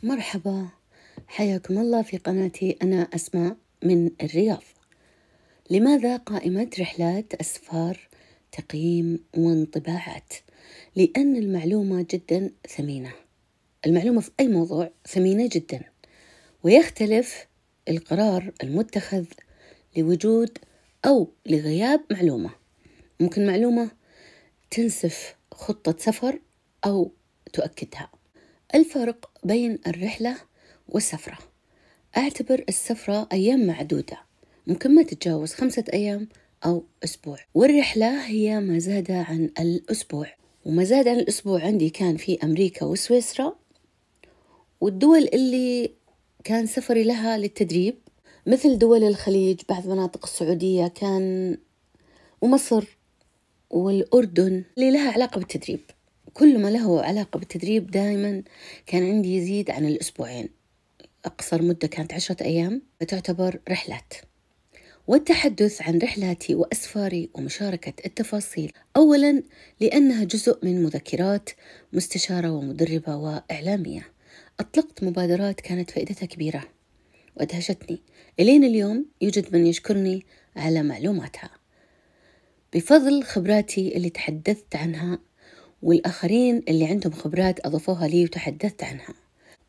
مرحبا، حياكم الله في قناتي. أنا أسماء من الرياض. لماذا قائمة رحلات أسفار تقييم وانطباعات؟ لأن المعلومة جدا ثمينة. المعلومة في أي موضوع ثمينة جدا، ويختلف القرار المتخذ لوجود أو لغياب معلومة. ممكن معلومة تنسف خطة سفر أو تؤكدها. الفرق بين الرحلة والسفرة: أعتبر السفرة أيام معدودة، ممكن ما تتجاوز 5 أيام أو أسبوع، والرحلة هي ما زاد عن الأسبوع. وما زاد عن الأسبوع عندي كان في أمريكا وسويسرا، والدول اللي كان سفري لها للتدريب مثل دول الخليج، بعض مناطق السعودية كان، ومصر والأردن اللي لها علاقة بالتدريب. كل ما له علاقة بالتدريب دائما كان عندي يزيد عن الأسبوعين. أقصر مدة كانت 10 أيام، فتعتبر رحلات. والتحدث عن رحلاتي وأسفاري ومشاركة التفاصيل، أولا لأنها جزء من مذكرات مستشارة ومدربة وإعلامية. أطلقت مبادرات كانت فائدتها كبيرة وأدهشتني، إلين اليوم يوجد من يشكرني على معلوماتها بفضل خبراتي اللي تحدثت عنها، والآخرين اللي عندهم خبرات أضافوها لي وتحدثت عنها.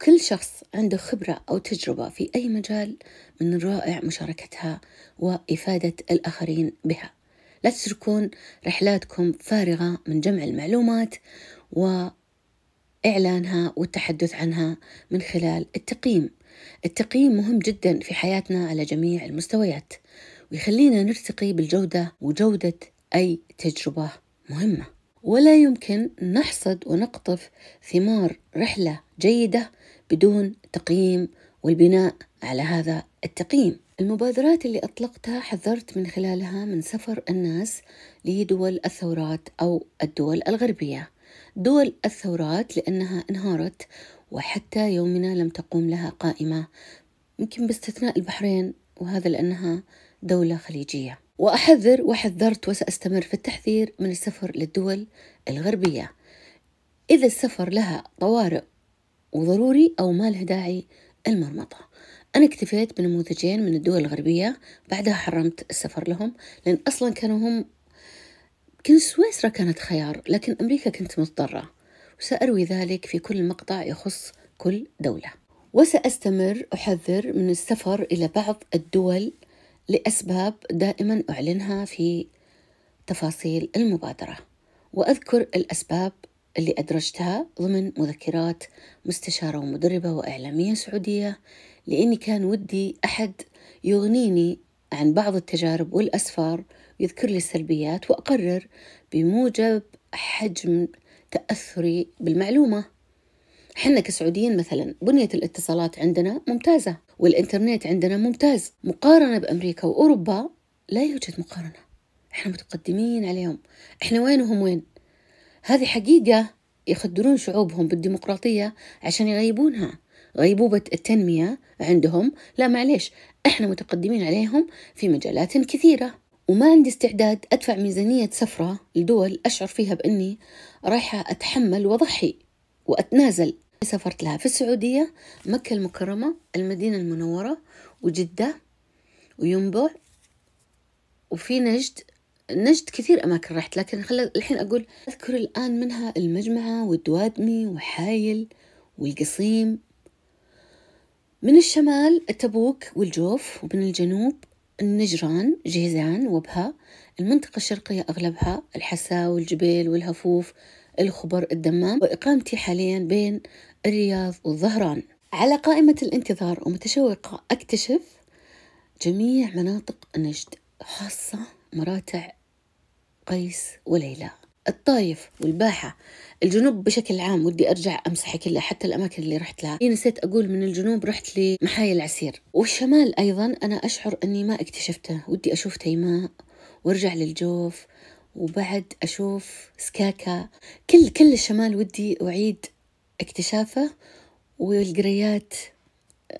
كل شخص عنده خبرة أو تجربة في أي مجال من الرائع مشاركتها وإفادة الآخرين بها. لا تتركون رحلاتكم فارغة من جمع المعلومات وإعلانها والتحدث عنها من خلال التقييم. التقييم مهم جدا في حياتنا على جميع المستويات، ويخلينا نرتقي بالجودة، وجودة أي تجربة مهمة. ولا يمكن نحصد ونقطف ثمار رحلة جيدة بدون تقييم والبناء على هذا التقييم. المبادرات اللي أطلقتها حذرت من خلالها من سفر الناس لدول الثورات أو الدول الغربية. دول الثورات لأنها انهارت وحتى يومنا لم تقوم لها قائمة، يمكن باستثناء البحرين، وهذا لأنها دولة خليجية. وأحذر وحذرت وسأستمر في التحذير من السفر للدول الغربية إذا السفر لها طوارئ وضروري أو ما له داعي المرمطة. أنا اكتفيت بنموذجين من الدول الغربية، بعدها حرمت السفر لهم، لأن أصلا كان سويسرا كانت خيار، لكن أمريكا كنت مضطرة، وسأروي ذلك في كل مقطع يخص كل دولة. وسأستمر أحذر من السفر إلى بعض الدول لأسباب دائما أعلنها في تفاصيل المبادرة، وأذكر الأسباب اللي أدرجتها ضمن مذكرات مستشارة ومدربة وإعلامية سعودية، لأني كان ودي أحد يغنيني عن بعض التجارب والأسفار ويذكر لي السلبيات، وأقرر بموجب حجم تأثري بالمعلومة. حنا كسعوديين مثلا بنية الاتصالات عندنا ممتازة، والإنترنت عندنا ممتاز، مقارنة بأمريكا وأوروبا لا يوجد مقارنة. إحنا متقدمين عليهم، إحنا وين وهم وين. هذه حقيقة يخدرون شعوبهم بالديمقراطية عشان يغيبونها، غيبوبة التنمية عندهم. لا معليش، إحنا متقدمين عليهم في مجالات كثيرة، وما عندي استعداد أدفع ميزانية سفرة لدول أشعر فيها بأني رايحة أتحمل وأضحي وأتنازل. سافرت لها في السعودية مكة المكرمة، المدينة المنورة، وجدة، وينبع، وفي نجد كثير أماكن رحت، لكن الحين أقول أذكر الآن منها المجمعة والدوادمي وحايل والقصيم. من الشمال تبوك والجوف، ومن الجنوب النجران، جيزان، وبها. المنطقة الشرقية أغلبها الحسا والجبيل والهفوف، الخبر، الدمام. وإقامتي حاليا بين الرياض والظهران. على قائمة الانتظار ومتشوقة أكتشف جميع مناطق نجد، خاصة مراتع قيس وليلى، الطايف والباحة. الجنوب بشكل عام ودي أرجع أمسح كلها، حتى الأماكن اللي رحت لها. نسيت أقول من الجنوب رحت لمحايا العسير. والشمال أيضا أنا أشعر أني ما اكتشفته، ودي أشوف تيماء وارجع للجوف، وبعد أشوف سكاكا. كل الشمال ودي أعيد اكتشافه. والقريات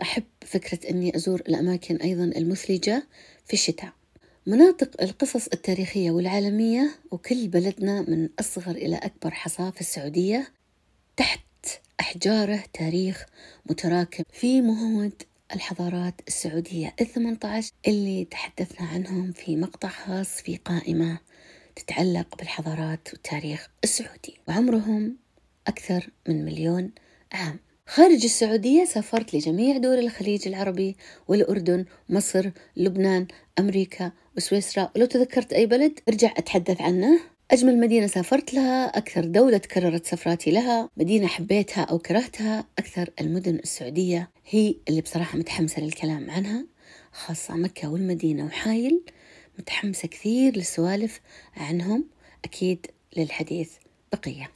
أحب فكرة أني أزور الأماكن أيضا المثلجة في الشتاء. مناطق القصص التاريخية والعالمية، وكل بلدنا من أصغر إلى أكبر حصى في السعودية تحت أحجاره تاريخ متراكم في مهود الحضارات السعودية 18 اللي تحدثنا عنهم في مقطع خاص في قائمة تتعلق بالحضارات والتاريخ السعودي، وعمرهم أكثر من 1,000,000 عام. خارج السعودية سافرت لجميع دول الخليج العربي والأردن، مصر، لبنان، أمريكا وسويسرا، ولو تذكرت أي بلد ارجع أتحدث عنه. أجمل مدينة سافرت لها، أكثر دولة تكررت سفراتي لها، مدينة حبيتها أو كرهتها أكثر المدن السعودية هي اللي بصراحة متحمسة للكلام عنها، خاصة مكة والمدينة وحايل، متحمسة كثير للسوالف عنهم، أكيد للحديث بقية.